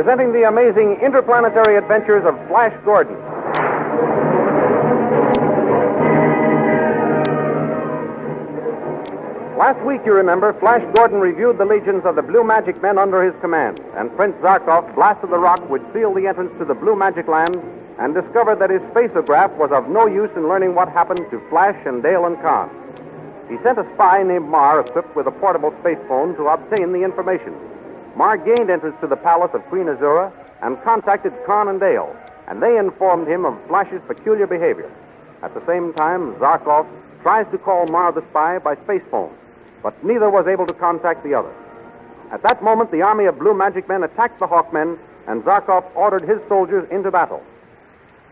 presenting the amazing interplanetary adventures of Flash Gordon. Last week, you remember, Flash Gordon reviewed the legions of the Blue Magic Men under his command, and Prince Zarov blasted the rock which sealed the entrance to the Blue Magic Land and discovered that his spacograph was of no use in learning what happened to Flash and Dale and Khan. He sent a spy named Mar, equipped with a portable space phone, to obtain the information. Mar gained entrance to the palace of Queen Azura and contacted Khan and Dale, and they informed him of Flash's peculiar behavior. At the same time, Zarkov tries to call Mar the spy by space phone, but neither was able to contact the other. At that moment, the army of Blue Magic Men attacked the Hawkmen, and Zarkov ordered his soldiers into battle.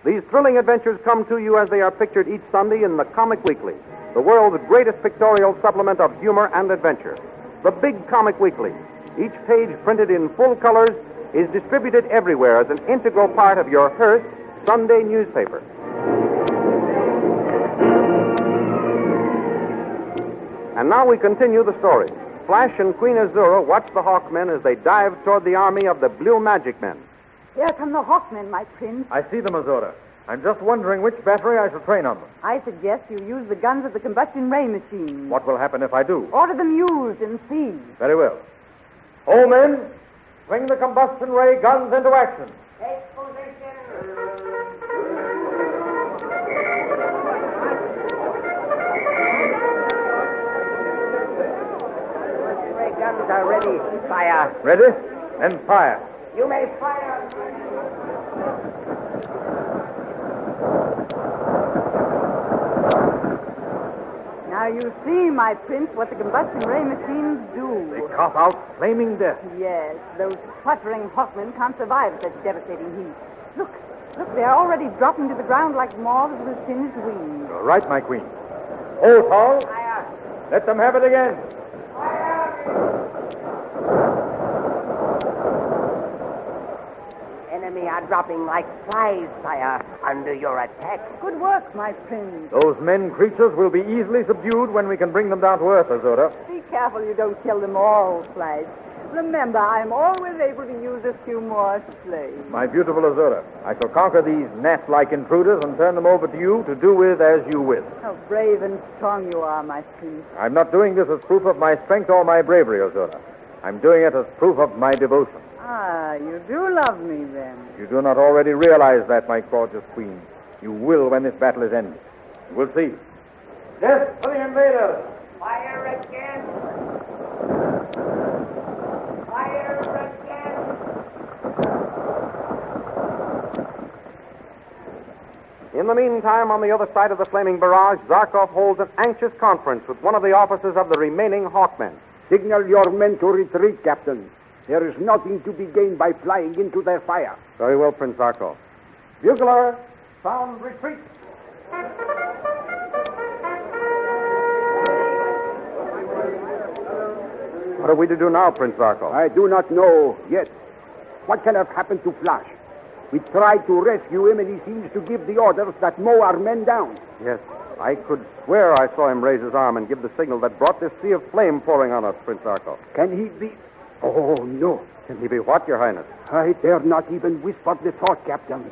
These thrilling adventures come to you as they are pictured each Sunday in the Comic Weekly, the world's greatest pictorial supplement of humor and adventure. The Big Comic Weekly, each page printed in full colors, is distributed everywhere as an integral part of your Hearst Sunday newspaper. And now we continue the story. Flash and Queen Azura watch the Hawkmen as they dive toward the army of the Blue Magic Men. Here come the Hawkmen, my prince. I see them, Azura. I'm just wondering which battery I shall train on them. I suggest you use the guns of the combustion ray machine. What will happen if I do? Order them used and see. Very well. All men, bring the combustion ray guns into action. Take position. Ray guns are ready. Fire. Ready? Then fire. You may fire. Now you see, my prince, what the combustion ray machines do. They cough out flaming death. Yes, those sputtering Hawkmen can't survive such devastating heat. Look, they're already dropping to the ground like moths with singed wings. You're right, my queen. Hold, Paul. Fire. Let them have it again. Enemy are dropping like flies, sire, under your attack. Good work, my prince. Those men creatures will be easily subdued when we can bring them down to earth, Azura. Be careful you don't kill them all, Flash. Remember, I'm always able to use a few more slaves. My beautiful Azura, I shall conquer these gnat-like intruders and turn them over to you to do with as you will. How brave and strong you are, my prince. I'm not doing this as proof of my strength or my bravery, Azura. I'm doing it as proof of my devotion. Ah, you do love me, then. You do not already realize that, my gorgeous queen. You will when this battle is ended. You will see. Death for the invaders! Fire again. Fire again. In the meantime, on the other side of the flaming barrage, Zarkov holds an anxious conference with one of the officers of the remaining Hawkmen. Signal your men to retreat, Captain. There is nothing to be gained by flying into their fire. Very well, Prince Zarkov. Bugler, sound retreat. What are we to do now, Prince Zarkov? I do not know yet. What can have happened to Flash? We tried to rescue him, and he seems to give the orders that mow our men down. Yes, I could swear I saw him raise his arm and give the signal that brought this sea of flame pouring on us, Prince Zarkov. Can he be... Oh, no. Can he be what, Your Highness? I dare not even whisper the thought, Captain.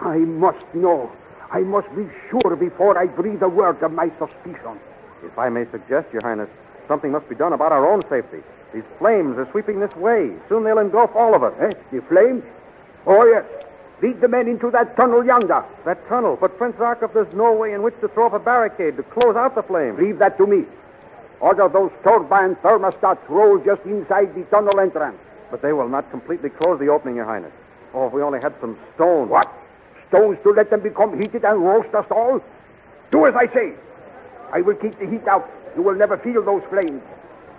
I must know. I must be sure before I breathe a word of my suspicion. If I may suggest, Your Highness, something must be done about our own safety. These flames are sweeping this way. Soon they'll engulf all of us. The flames? Oh, yes. Lead the men into that tunnel yonder. That tunnel? But, Prince Zarkov, there's no way in which to throw up a barricade to close out the flames. Leave that to me. Order those turbine thermostats rolled just inside the tunnel entrance. But they will not completely close the opening, Your Highness. Oh, if we only had some stone. What? Stones to let them become heated and roast us all? Do as I say. I will keep the heat out. You will never feel those flames.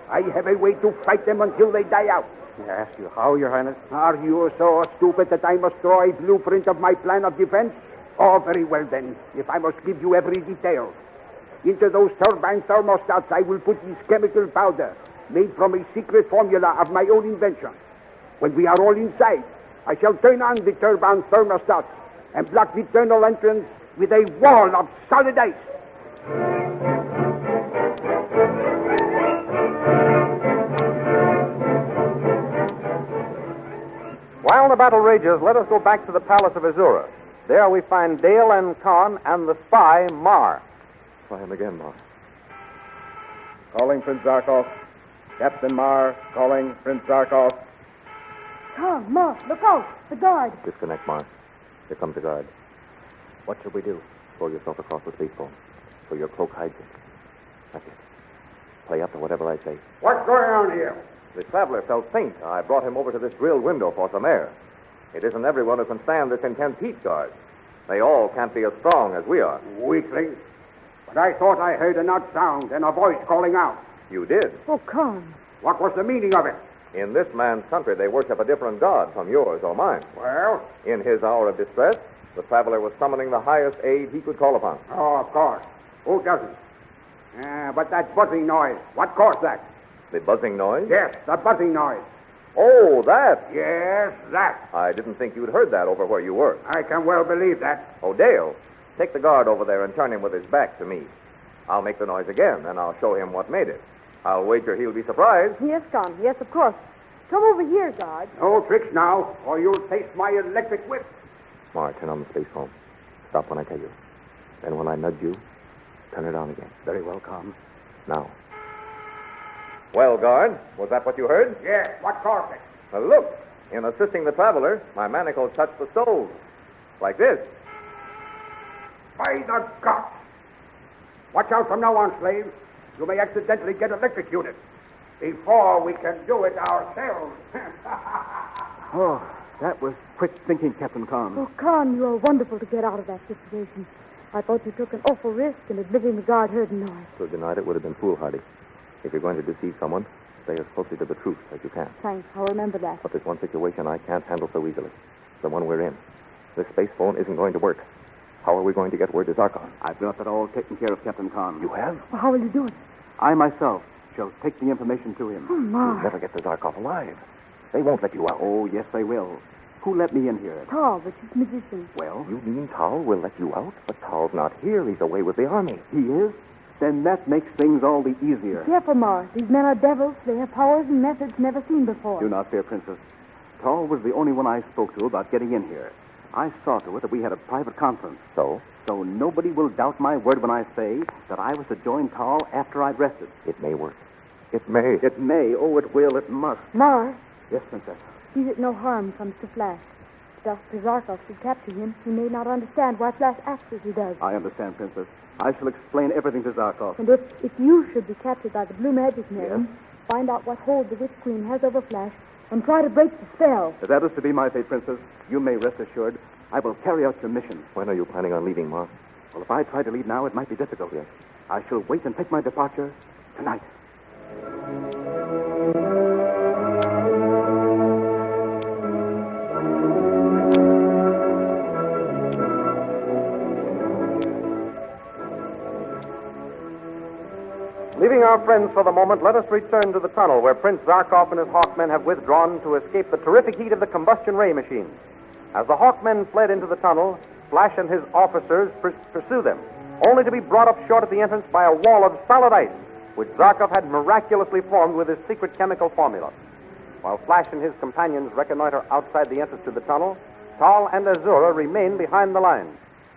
I have a way to fight them until they die out. May I ask you how, Your Highness? Are you so stupid that I must draw a blueprint of my plan of defense? Oh, very well then, if I must give you every detail. Into those turbine thermostats I will put this chemical powder made from a secret formula of my own invention. When we are all inside, I shall turn on the turbine thermostats and block the tunnel entrance with a wall of solid ice. While while the battle rages, let us go back to the palace of Azura. There we find Dale and Khan and the spy, Mar. Try him again, Mar. Calling Prince Zarkov. Captain Mar, calling Prince Zarkov. Tom, Ma, look out! The guard! Disconnect, Mar. Here comes the guard. What should we do? Throw yourself across the space phone so your cloak hides it. That's it. Play up to whatever I say. What's going on here? The traveler felt faint. I brought him over to this grilled window for some air. It isn't everyone who can stand this intense heat, guard. They all can't be as strong as we are. Weakling. But I thought I heard an odd sound and a voice calling out. You did. Oh, Khan. What was the meaning of it? In this man's country, they worship a different god from yours or mine. Well? In his hour of distress, the traveler was summoning the highest aid he could call upon. Oh, of course. Who doesn't? But that buzzing noise, what caused that? The buzzing noise? Yes, the buzzing noise. Oh, that. Yes, that. I didn't think you'd heard that over where you were. I can well believe that. Oh, Dale, take the guard over there and turn him with his back to me. I'll make the noise again, and I'll show him what made it. I'll wager he'll be surprised. Yes, Khan. Yes, of course. Come over here, guard. No tricks now, or you'll taste my electric whip. Mar, turn on the space phone. Stop when I tell you. Then when I nudge you, turn it on again. Very well, Khan. Now. Well, guard, was that what you heard? Yes, what caused it? Well, look. In assisting the traveler, my manacle touched the stove. Like this. By the gods! Watch out from now on, slave. You may accidentally get electrocuted before we can do it ourselves. Oh, that was quick thinking, Captain Khan. Oh, Khan, you are wonderful to get out of that situation. I thought you took an awful risk in admitting the guard heard the noise. To have denied it would have been foolhardy. If you're going to deceive someone, stay as closely to the truth as you can. Thanks, I'll remember that. But there's one situation I can't handle so easily. The one we're in. This space phone isn't going to work. How are we going to get word to Zarkov? I've got that all taken care of, Captain Khan. You have? Well, how will you do it? I myself shall take the information to him. Oh, Ma. You'll never get to Zarkov alive. They won't let you out. Oh, yes, they will. Who let me in here? Tal, the chief magician. Well, You mean Tal will let you out? But Tal's not here. He's away with the army. he is? Then that makes things all the easier. Careful, Ma. These men are devils. They have powers and methods never seen before. Do not fear, Princess. Tall was the only one I spoke to about getting in here. I saw to it that we had a private conference. So? So nobody will doubt my word when I say that I was to join Tall after I'd rested. It may work. It may. It may. Oh, it will. It must. Ma, Yes, Princess. see that no harm comes to Flash. If Dr. Zarkov should capture him, he may not understand why Flash acts as he does. I understand, Princess. I shall explain everything to Zarkov. And if you should be captured by the Blue Magic Men, find out what hold the Witch Queen has over Flash and try to break the spell. If that is to be my fate, Princess, you may rest assured I will carry out your mission. When are you planning on leaving, Ma? Well, if I try to leave now, it might be difficult. Yes. I shall wait and take my departure tonight. Leaving our friends for the moment, let us return to the tunnel where Prince Zarkov and his Hawkmen have withdrawn to escape the terrific heat of the combustion ray machines. As the Hawkmen fled into the tunnel, Flash and his officers pursue them, only to be brought up short at the entrance by a wall of solid ice, which Zarkov had miraculously formed with his secret chemical formula. While Flash and his companions reconnoiter outside the entrance to the tunnel, Tal and Azura remain behind the lines.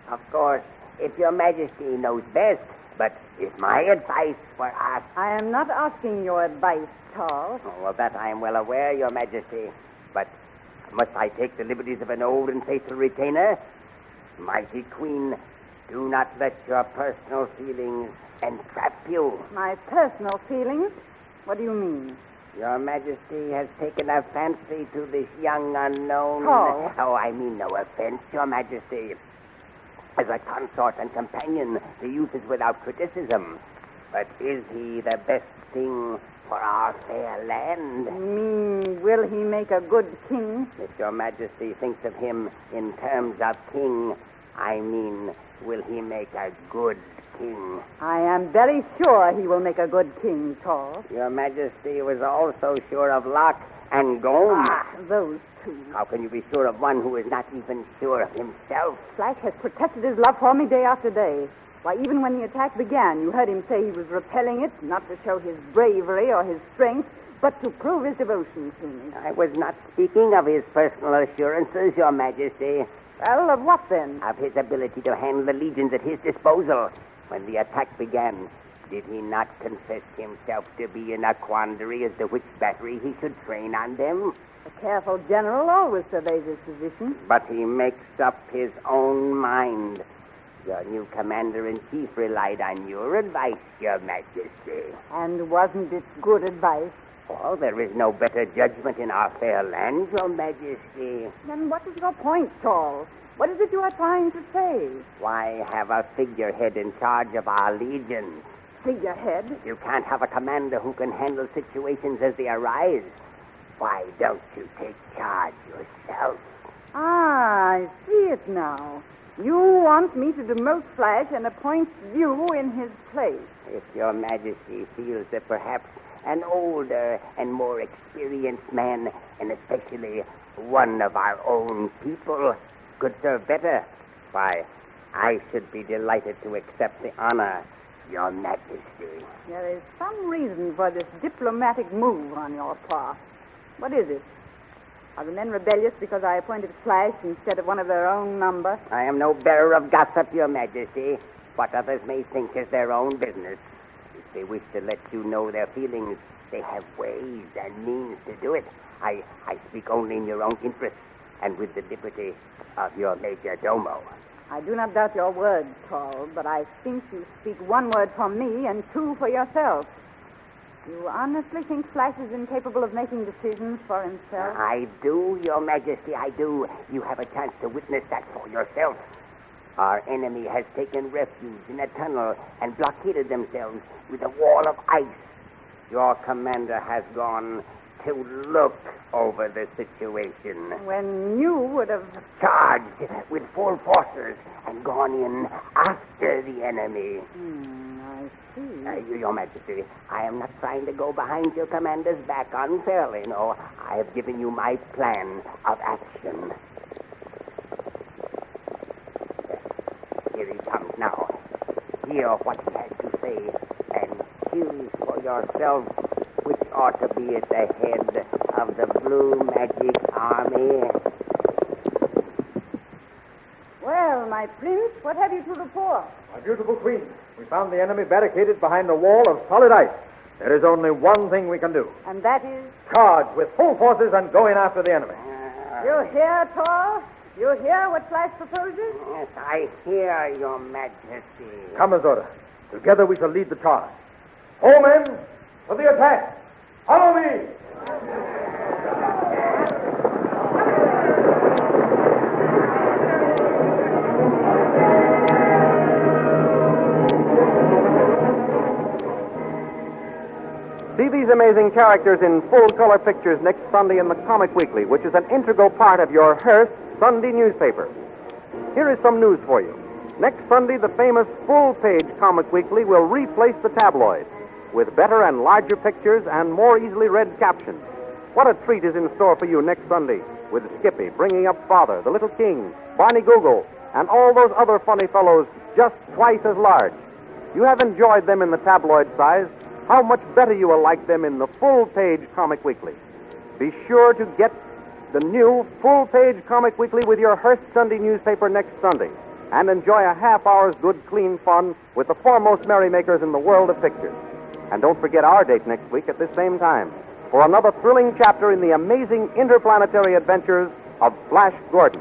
Of course, if your majesty knows best, but if my advice were asked... I am not asking your advice, Tal. Oh, of that I am well aware, your majesty. But must I take the liberties of an old and faithful retainer? Mighty queen, do not let your personal feelings entrap you. My personal feelings? What do you mean? Your majesty has taken a fancy to this young unknown... Paul. Oh, I mean no offense, your majesty. As a consort and companion, the youth is without criticism. But is he the best thing for our fair land? You mean, will he make a good king? If your majesty thinks of him in terms of king, I mean, will he make a good king? I am very sure he will make a good king, Tal. Your majesty was also sure of luck and Gome. Those two. How can you be sure of one who is not even sure of himself? Flash has protested his love for me day after day. Why, even when the attack began, you heard him say he was repelling it, not to show his bravery or his strength, but to prove his devotion to me. I was not speaking of his personal assurances, Your Majesty. Well, of what then? Of his ability to handle the legions at his disposal. When the attack began, did he not confess himself to be in a quandary as to which battery he should train on them? A careful general always surveys his position. But he makes up his own mind. Your new commander-in-chief relied on your advice, Your Majesty. And wasn't it good advice? Oh, there is no better judgment in our fair land, Your Majesty. Then what is your point, Tall? What is it you are trying to say? Why have a figurehead in charge of our legions? Figurehead? You can't have a commander who can handle situations as they arise. Why don't you take charge yourself? Ah, I see it now. You want me to demote Flash and appoint you in his place. If Your Majesty feels that perhaps an older and more experienced man, and especially one of our own people, could serve better, why, I should be delighted to accept the honor, Your Majesty. There is some reason for this diplomatic move on your part. What is it? Are the men rebellious because I appointed Flash instead of one of their own number? I am no bearer of gossip, Your Majesty. What others may think is their own business. If they wish to let you know their feelings, they have ways and means to do it. I speak only in your own interest and with the liberty of your major domo. I do not doubt your word, Tall, but I think you speak one word for me and two for yourself. You honestly think Flash is incapable of making decisions for himself? I do, Your Majesty, I do. You have a chance to witness that for yourself. Our enemy has taken refuge in a tunnel and blockaded themselves with a wall of ice. Your commander has gone to look over the situation. When you would have charged with full forces and gone in after the enemy. I see. Your Majesty, I am not trying to go behind your commander's back unfairly. No, I have given you my plan of action. Here he comes now. Hear what he has to say and choose for yourself which ought to be at the head of the Blue Magic Army. Well, my prince, what have you to report? My beautiful queen, we found the enemy barricaded behind a wall of solid ice. There is only one thing we can do. And that is? Charge with full forces and go in after the enemy. You hear, Tall? You hear what Flash proposes? Yes, I hear, Your Majesty. Come, Azora. Together we shall lead the charge. All men, to the attack! Follow me! See these amazing characters in full-color pictures next Sunday in the Comic Weekly, which is an integral part of your Hearst Sunday newspaper. Here is some news for you. Next Sunday, the famous full-page Comic Weekly will replace the tabloid with better and larger pictures and more easily read captions. What a treat is in store for you next Sunday, with Skippy bringing up Father, the Little King, Barney Google, and all those other funny fellows just twice as large. You have enjoyed them in the tabloid size. How much better you will like them in the full-page Comic Weekly. Be sure to get the new full-page Comic Weekly with your Hearst Sunday newspaper next Sunday, and enjoy a half-hour's good, clean fun with the foremost merrymakers in the world of pictures. And don't forget our date next week at this same time for another thrilling chapter in the amazing interplanetary adventures of Flash Gordon.